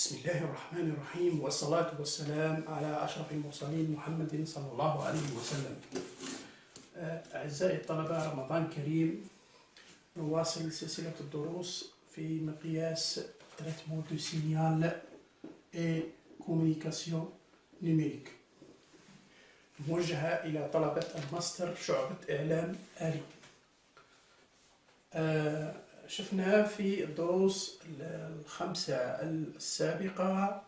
بسم الله الرحمن الرحيم والصلاة والسلام على أشرف المرسلين محمد صلى الله عليه وسلم. أعزائي الطلبة، رمضان كريم. نواصل سلسلة الدروس في مقياس traitement de signal et communication numérique موجهة إلى طلبة الماستر شعبة إعلام آلي. شفنا في الدروس الخمسة السابقة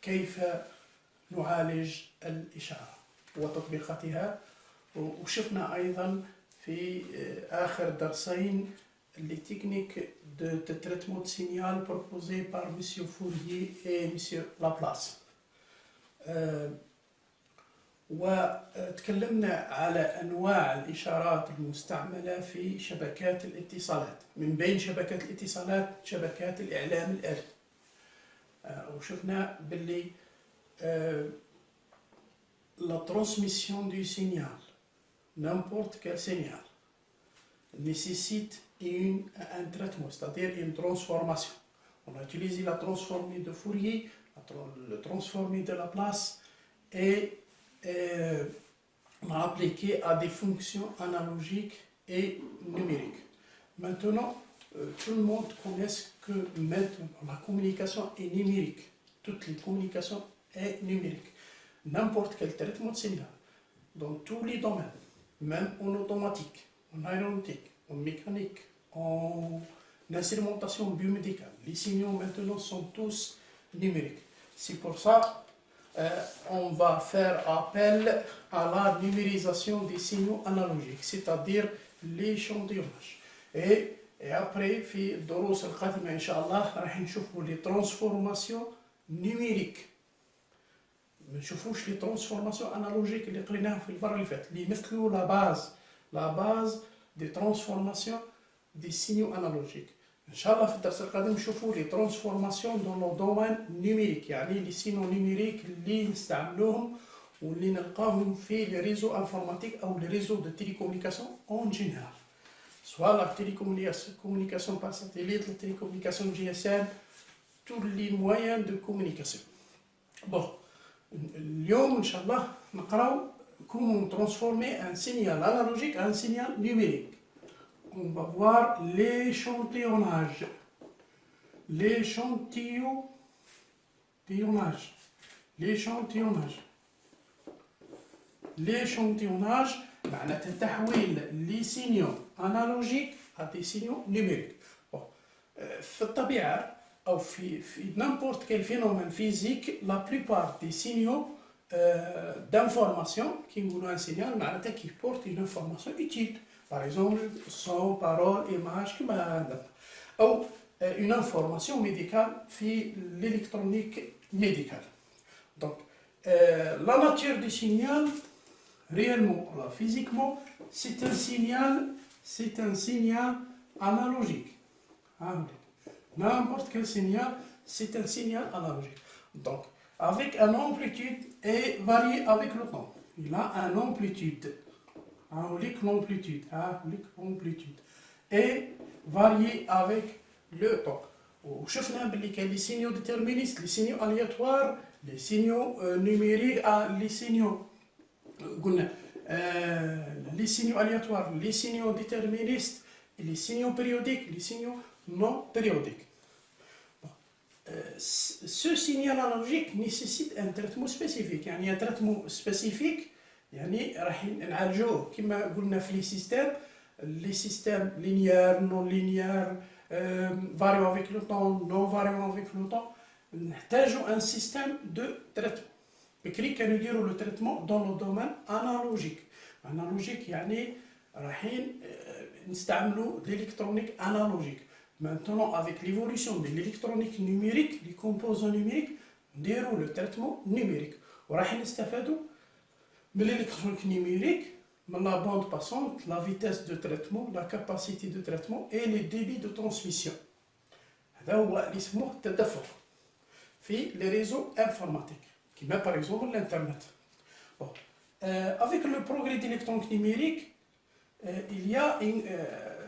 كيف نعالج الإشارة وتطبيقاتها، وشفنا أيضا في آخر درسين les techniques de traitement de signal proposées par M. Fourier et M. Laplace. وتكلمنا على أنواع الإشارات المستعملة في شبكات الاتصالات، من بين شبكات الاتصالات شبكات الإعلام الآلي. وشفنا باللي la transmission du signal, n'importe quel signal, nécessite un traitement, c'est-à-dire une transformation. On a utilisé la transformée de Fourier, le transformé de Laplace, et on a appliqué à des fonctions analogiques et numériques. Maintenant, tout le monde connaît que maintenant la communication est numérique. Toutes les communications sont numériques. N'importe quel traitement de signal, dans tous les domaines, même en automatique, en aéronautique, en mécanique, en instrumentation biomédicale, les signaux maintenant sont tous numériques. C'est pour ça on va faire appel à la numérisation des signaux analogiques, c'est-à-dire l'échantillonnage. Et après, في الدروس القادمة إن شاء الله راح نشوفوا les transformations numériques. ما نشوفوش les transformations analogiques اللي قريناها في المرة اللي فاتت، اللي يمثلوا la base des transformations des signaux analogiques. إن شاء الله في الدرس القادم نشوفوا les transformations dans le domaine numérique، يعني les signaux numériques اللي نستعملوهم واللي نلقاهم في les réseaux informatiques أو les réseaux de télécommunication en général. soit la télécommunication par satellite, la télécommunication GSM, tous les moyens de communication. Bon, اليوم إن شاء الله نقراو comment transformer un signal analogique en un signal numérique. On va voir l'échantillonnage. L'échantillonnage معناتها تحويل les signaux analogiques à des signaux numériques. Bon. في الطبيعة أو في n'importe quel phénomène physique, la plupart des signaux d'information qui nous un signal معناتها qui porte une information utile. Par exemple, son, parole, image, ou une information médicale في l'électronique médicale. Donc, la nature du signal, réellement, physiquement, c'est un signal analogique. N'importe quel signal, c'est un signal analogique. Donc, avec une amplitude et varié avec le temps. Il a une amplitude. L'amplitude et varié avec le temps. وشفنا باللي كاين les signaux déterministes, les signaux aléatoires, les signaux numériques, les signaux قلنا les signaux aléatoires, les signaux déterministes, les signaux périodiques, les signaux non périodiques. Ce signal analogique nécessite un traitement spécifique. يعني un traitement spécifique يعني راح نعالجوه كما قلنا في les systèmes linéaires, non linéaires, variant avec le temps, non variant avec le temps. نحتاجوا un système de traitement. بكري كانوا يديروا le traitement dans le domaine analogique. Analogique يعني رايحين نستعملوا l'électronique analogique. Maintenant, avec l'évolution de l'électronique numérique, les composants numériques, نديروا le traitement numérique. وراح نستفادوا من l'électronique numérique, la bande passante, la vitesse de traitement, la capacité de traitement et les débits de transmission. هذا هو اللي يسموه التدفق في les réseaux informatiques, comme par exemple l'internet. Bon. Avec le progrès de l'électronique numérique, il y a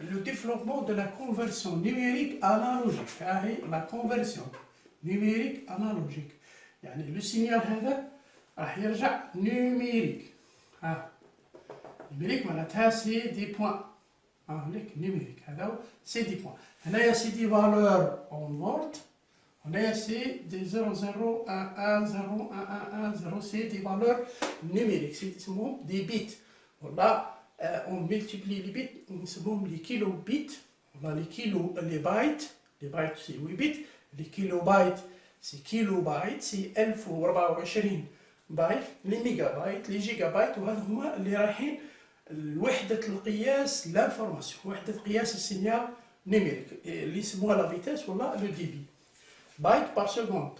le développement de la conversion numérique analogique. La conversion numérique analogique. يعني le signal هذا راح يرجع numérique. numérique معناتها سي دي بوان. هناك numérique هذا سي دي بوان. هنايا سي دي valeur en verte. هنايا سي دي 0 0 1 1 0 1 1 1 0 سي دي valeurs numériques. سي اسمهم دي بيت. ولا on multiplie les bits, نسموهم les kilobits. On a les bytes c'est 8 bits, les kilobytes c'est kilobytes, c'est 1024 بايت، les mégabytes les gigabytes، وهذا هما اللي رايحين لوحدة القياس لانفورماسيون، وحدة قياس السينيال نيميريك اللي يسموها لا فيتاس ولا لو ديبي. بايت بار سكوند،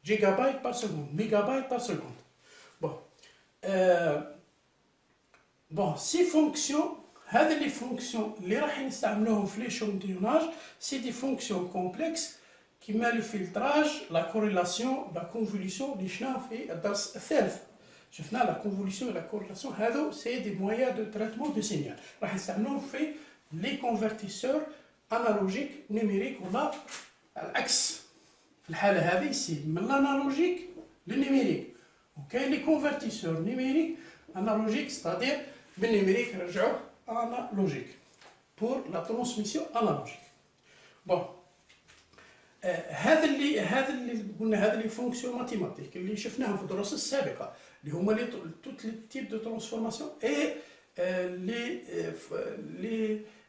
جيجابايت بار سكوند، ميجابايت بار سكوند. بون سي فونكسيون، هذا لي فونكسيون اللي راح نستعملوهم في ليشونتيوناج سي دي فونكسيون كومبلكس كيما لو فلتراج، لا كوريلاسيون، لا كونفوليسيون اللي شفناها في الدرس الثالث. شفنا لا كونفوليسيون و لا كوريلاسيون، هذو سي دي مويا دو تريتمون دو سينيال راح نستعملوهم في لي كونفرتيسور انالوجيك نيميريك ولا العكس. في الحالة هذه سي من الانالوجيك للنيميريك، وكاين لي كونفرتيسور نيميريك انالوجيك ستادير من نيميريك نرجعوه انالوجيك بور لا ترانسميسيون انالوجيك. بون هذا اللي قلنا، هذا لي فونكسيون ماتيماتيك اللي شفناهم في الدروس السابقه اللي هما لي توت لي تيب دو ترانسفورماسيون اي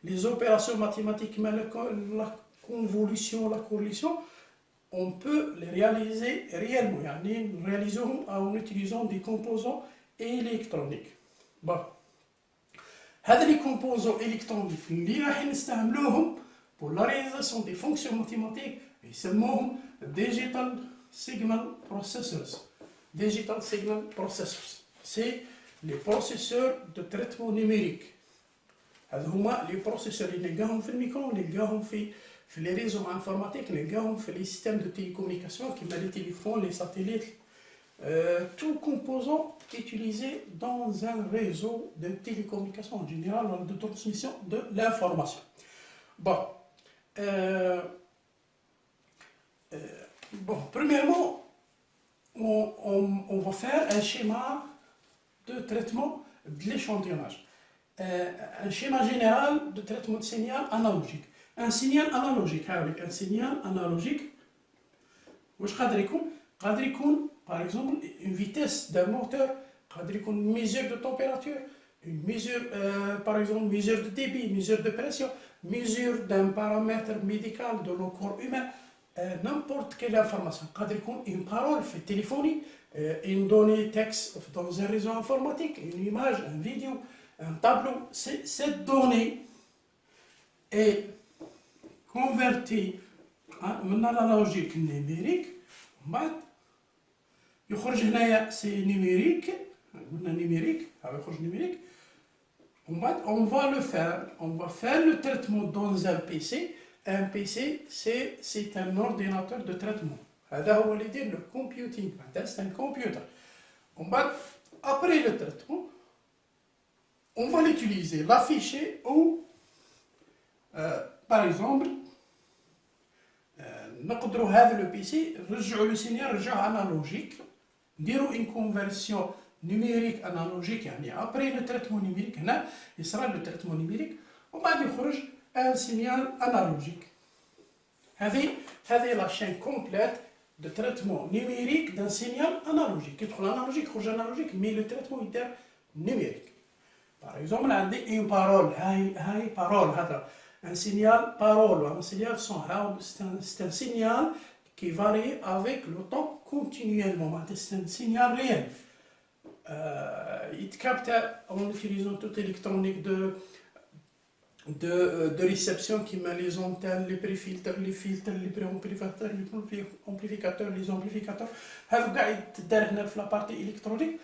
لي زوبيراسيون ماتيماتيك كيما لا كونفوليسيون لا كورليسيون on peut les réaliser réellement، يعني نرياليزوهم en utilisant des composants électroniques. bon هذا لي composants électroniques اللي راح نستعملوهم pour la réalisation des fonctions mathématiques يسموهم digital signal processors. digital signal processors c'est les processeurs de traitement numérique. هذا هما لي بروسيسور اللي نلقاهم في الميكرو، نلقاهم في les réseaux informatiques، نلقاهم في les systèmes de télécommunication كيما les téléphones, les satellites, tout composant utilisé dans un réseau de télécommunication en général, de transmission de l'information. Bon, premièrement, on va faire un schéma de traitement de l'échantillonnage. Un schéma général de traitement de signal analogique. Un signal analogique, un signal analogique, قادر يكون par exemple une vitesse d'un moteur، قادر يكون une mesure de température، une mesure par exemple mesure de débit، mesure de pression، mesure d'un paramètre médical de nos corps humains، n'importe quelle information. قادر يكون une parole في التليفوني، une donnée texte dans un réseau informatique، une image، une vidéo، un tableau. Cette donnée est convertie من l'analogique numérique، بعد يخرج هنايا سي نيميريك، قلنا نيميريك، هاو يخرج نيميريك، ومن بعد on va faire le traitement dans un PC. un PC c'est un ordinateur de traitement، هذا هو اللي يدير le computing، c'est un computer. ومن بعد après le traitement on va l'utiliser، l'afficher ou par exemple نقدروا هذا لو بيسي نرجعوا لو سينيال نرجعوه انالوجيك، نديروا ان كونفرسيون نيميريك انالوجيك، يعني ابري لو تريتمون نيميريك هنا يصرى لو تريتمون نيميريك ومن بعد يخرج ان سينيال انالوجيك. هذه لا شين كومبليت دو تريتمون نيميريك دان سينيال انالوجيك. يدخل انالوجيك يخرج انالوجيك، مي لو تريتمون يدير نيميريك. باغ اكزومبل عندي اون بارول، هاي بارول، هذا un signal parole ou un signal son. C'est un signal qui varie avec le temps continuellement. C'est un signal réel. Il capte en utilisant toute l'électronique de réception qui met les antennes, les préfiltres, les filtres, les préamplificateurs, les amplificateurs. C'est la partie électronique.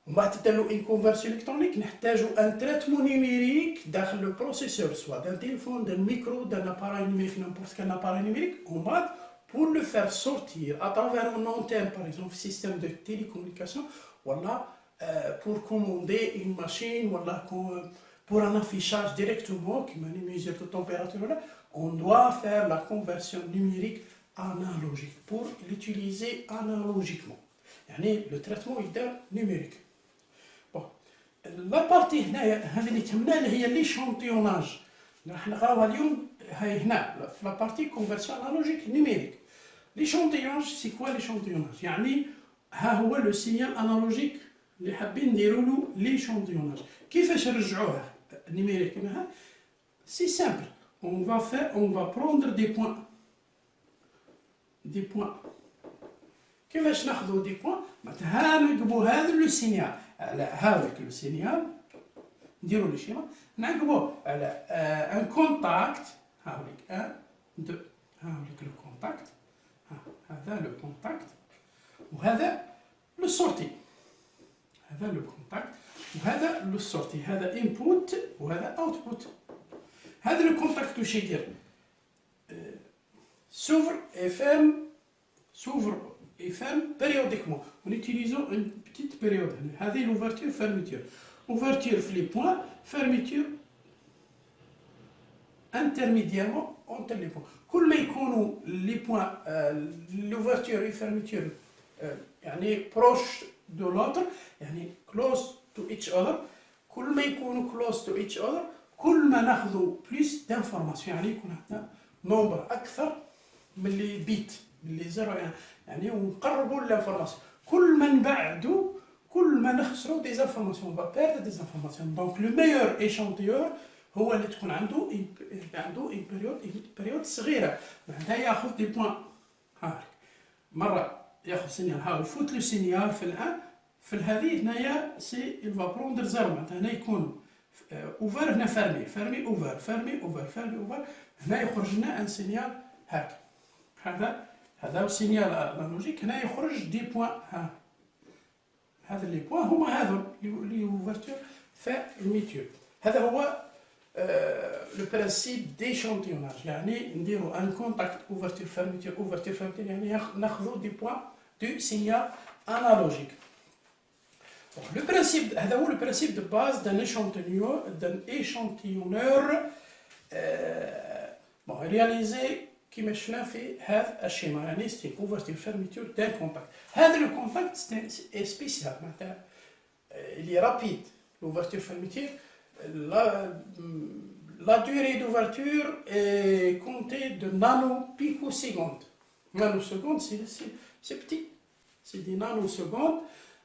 ومن بعد تديروا ان كونفرسيون الكترونيك، نحتاجوا ان تريتمون نيميريك داخل لو بروسيسور، سواء دان تليفون، دان ميكرو، دان اباراي نيميريك، نيمبورت كان اباراي نيميريك. ومن بعد pour le faire sortir à travers une antenne, par exemple système de télécommunication، ولا pour commander une machine، ولا pour un affichage directement, qui mesure de température, on doit faire la conversion numérique analogique pour l'utiliser analogiquement. يعني le traitement يدار numérique. Bon. La partie هذه اللي تهمنا اللي هي l'échantillonnage. راح نقراوها اليوم هاي هنا في la partie conversion analogique numérique. L'échantillonnage, c'est quoi l'échantillonnage؟ يعني ها هو le signal analogique اللي حابين نديروا له l'échantillonnage. كيفاش نرجعوها numérique كيما c'est simple. On va prendre des points. Des points. كيفاش ناخذوا دي بوين؟ معناتها نعقبوا هذا لو سينيال على هذاك لو سينيال نديروا لي شيما نعقبوه على ان كونتاكت هاوليك 1 2 هاوليك لو كونتاكت هذا لو كونتاكت وهذا لو سورتي هذا لو كونتاكت وهذا لو سورتي هذا انبوت وهذا اوتبوت هذا لو كونتاكت واش يدير s'ouvre et ferme périodiquement en utilisant une petite période. هذه l'ouverture fermeture. Ouverture في les points, fermeture intermédiairement entre les points. كل ما يكونوا les points l'ouverture et fermeture يعني proche de l'autre يعني close to each other كل ما يكونوا close to each other كل ما ناخذوا plus d'informations يعني يكون عندنا nombre أكثر من اللي بيت من اللي زيرو يعني ونقربوا للانفورماسيون كل ما نبعدوا كل ما نخسروا دي انفورماسيون با بيرد دي انفورماسيون دونك لو ميور ايشانتيور هو اللي تكون عنده بيريود صغيره معناتها ياخذ دي بوين هاك مره ياخذ سينيال ها يفوت لو سينيال في الان في هذه هنايا سي il va prendre زيرو معناتها هنا يكون اوفر هنا فيرمي اوفر فيرمي اوفر هنا يخرج لنا ان سينيال هاك هذا هو سينيال انالوجيك هنا يخرج دي بوين هذا لي بوين هما هذو لي اوفرتور فيرميتور هذا هو لو برانسيب ديشانتيوناج يعني نديروا ان كونتاكت اوفرتور فيرميتور يعني ناخذوا دي بوين دو سينيال انالوجيك لو برانسيب هذا هو لو برانسيب دو باز دان échantillonneur bon réalisé كيما شفنا في هذا الشيما يعني ستي اوفرتور فيرميتور دان كونتاكت هذا لو كونتاكت سي سبيسيال معناتها اللي رابيد l'ouverture fermeture la durée d'ouverture est comptée de nanopicosecondes. Nanosecondes, c'est petit, c'est des nanosecondes.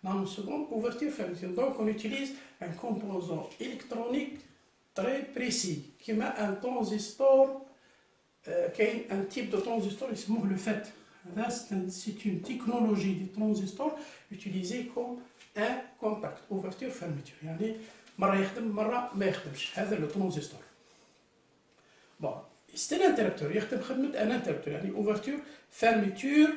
Nanosecondes, ouverture fermeture. Donc on utilise un composant électronique très précis qui met un transistor. كاين un type de transistor اسمه le FET. C'est une technologie du transistor utilisée comme un contact ouverture fermeture يعني مرة يخدم مرة ما يخدمش هذا le transistor. Bon, c'est un interrupteur يخدم خدمة un interrupteur يعني ouverture fermeture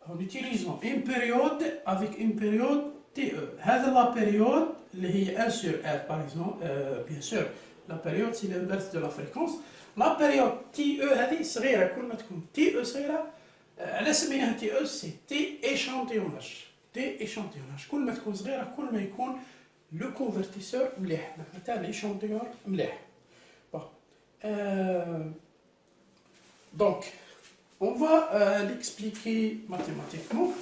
en utilisant une période avec une période TE. هذا la période اللي هي 1 sur R par exemple bien sûr la période c'est l'inverse de la fréquence. La période TE هذه صغيرة كل ما تكون TE صغيرة على سميناها TE سي تي échantillonnage تي échantillonnage كل ما تكون صغيرة كل ما يكون لو كونفرتيسور مليح معناتها l'échantillon مليح. Bon. Donc on va l'expliquer mathématiquement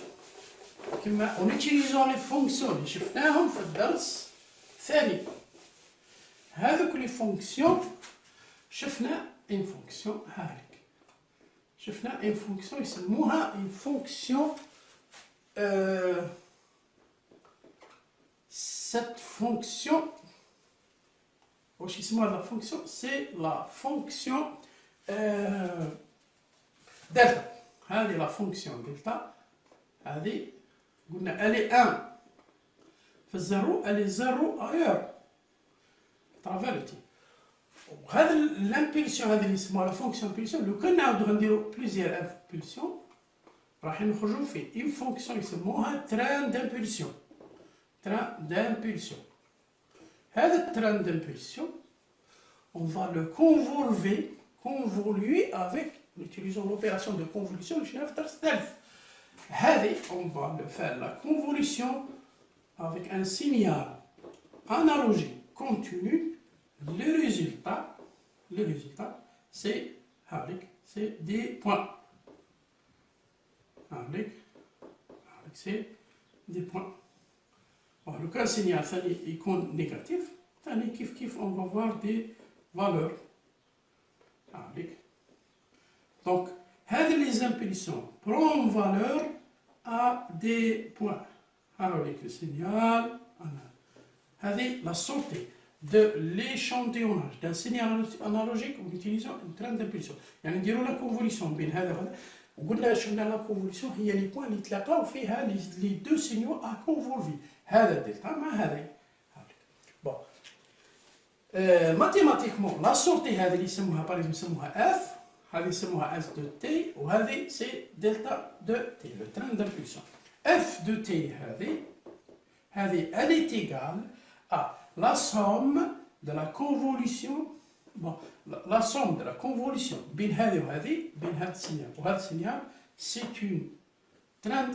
en utilisant les fonctions اللي شفناهم في الدرس الثاني. هذوك les fonctions شفنا une fonction هاك شفنا une fonction يسموها une fonction cette fonction واش يسموها la fonction c'est la fonction delta هذه la fonction delta هذه قلنا elle est 1 في الزيرو elle est 0 ailleurs travers le temps وهذا الامبولسيون هذه اللي يسموها لا فونكسيون امبولسيون لو كان نعاودو نديرو بليزيور امبولسيون راح نخرجو في اون فونكسيون يسموها تران دامبولسيون هذا التران دامبولسيون on va le convoluer avec utilisant l'opération de convolution اللي شفناها في الدرس الثالث هذه on va le faire la convolution avec un signal analogique continu le résultat, c'est des points. C'est des points. Bon, le cas signal, ça est icône négatif, on va voir des valeurs. Donc, les impulsions prennent valeur à des points. Alors, le signal, la sortie de l'échantillonnage d'un signal analogique en utilisant une trame d'impulsion. يعني نديروا la convolution بين هذا وهذا. وقلنا شفنا la convolution هي les points اللي يتلاقاو فيها les deux signaux à convolver. هذا الدلتا مع هذا. Bon. Mathématiquement, la sortie هذه اللي يسموها par exemple يسموها F. هذه يسموها S de T وهذه c'est delta de T, le train d'impulsion. F de T هذه elle est égale à la somme de la convolution, bon, la somme de la convolution بين هذه وهذه بين هذا السينيال وهذا السينيال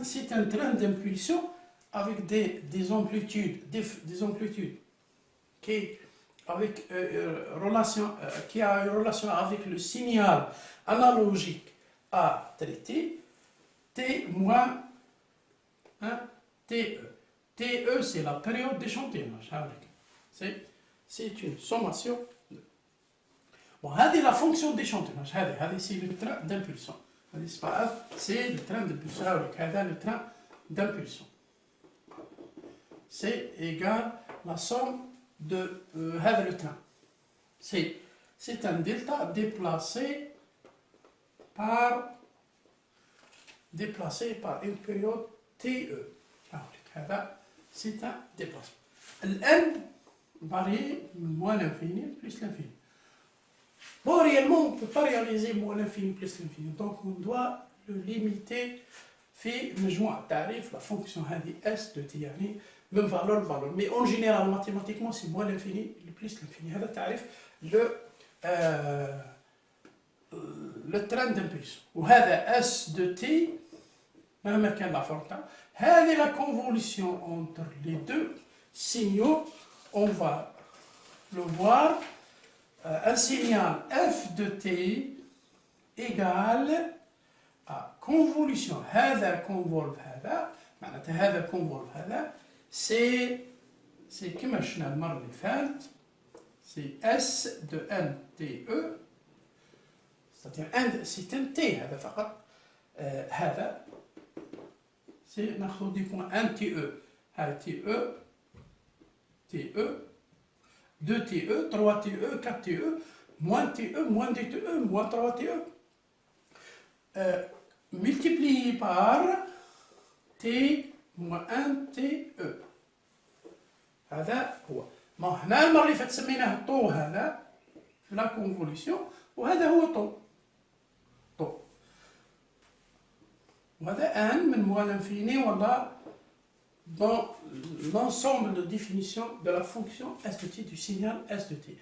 c'est un train d'impulsion avec des amplitudes qui avec qui a une relation avec le signal analogique à traiter, T moins 1 TE. TE, c'est la période d'échantillonnage. C'est une sommation. Bon, c'est la fonction d'échantillonnage. C'est le train d'impulsion. C'est pas F, c'est le train d'impulsion. C'est le train d'impulsion. C'est égal à la somme de le train. C'est un delta déplacé par une période TE. C'est un déplacement. L varie moins l'infini plus l'infini. Bon, réellement, on ne peut pas réaliser moins l'infini plus l'infini. Donc, on doit le limiter في مجموع التعريف la fonction S de T يعني même valeur. Mais en général, mathématiquement, c'est moins l'infini plus l'infini. هذا تعريف le train d'impulsion. وهذا S de T مهما كان la forme تاعو. هذه la convolution entre les deux signaux. On va le voir. Un signal F de T égale à convolution. هذا convolve هذا معناتها هذا convolve هذا. C'est كما شفنا المرة اللي فاتت. C'est S de N TE. C'est un T هذا فقط. هذا c'est ناخذ دي بوان 1 TE. هذا TE 2 TE, 3 TE, 4 TE, moins TE, moins 2 TE, moins 3 TE, multiplié par T moins 1 TE. هذا هو. ما هنا المرة اللي فاتت سميناه طو هذا في لا كونفوليسيون وهذا هو طو. وهذا ان من موان انفيني ولا dans l'ensemble de définition de la fonction S de t, du signal S de t.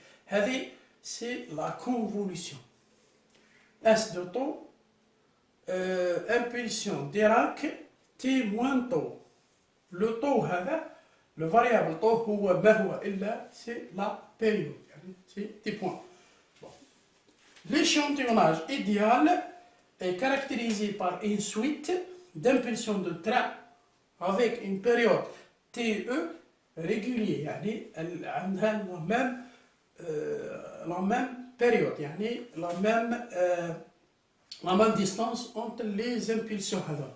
C'est la convolution. S de taux, impulsion Dirac, t moins taux. Le taux, le variable taux, c'est la période. C'est des points. Bon. L'échantillonnage idéal est caractérisé par une suite d'impulsions de train avec une période TE régulier, يعني عندها la même période, يعني la même distance entre les impulsions هذول.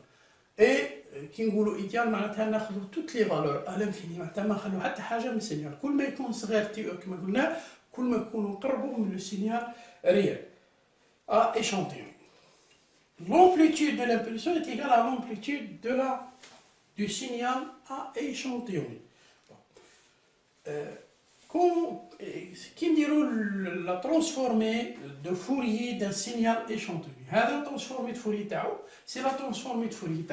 Et كي نقولوا إيديال معناتها ناخذوا toutes les valeurs à l'infini، معناتها ما نخلوا حتى حاجة من السينيال، كل ما يكون صغير TE كما قلنا كل ما يكونوا نقربوا من السينيال réel à échantillon. L'amplitude de l'impulsion est égale à l'amplitude du signal à échantillonner. Qui diront la transformée de Fourier d'un signal échantillonné. La transformée de Fourier, c'est la transformée de Fourier.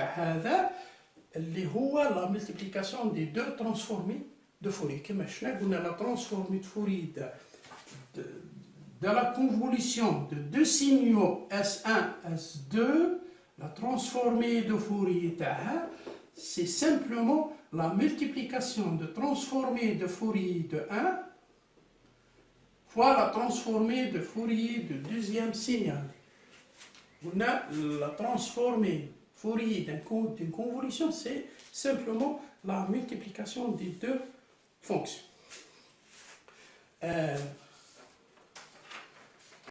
La multiplication des deux transformées de Fourier. Comme la transformée de Fourier de la convolution de deux signaux S1, S2, la transformée de Fourier, c'est simplement la multiplication de transformée de Fourier de 1 fois la transformée de Fourier de deuxième signal. On a la transformée Fourier d'une convolution, c'est simplement la multiplication des deux fonctions.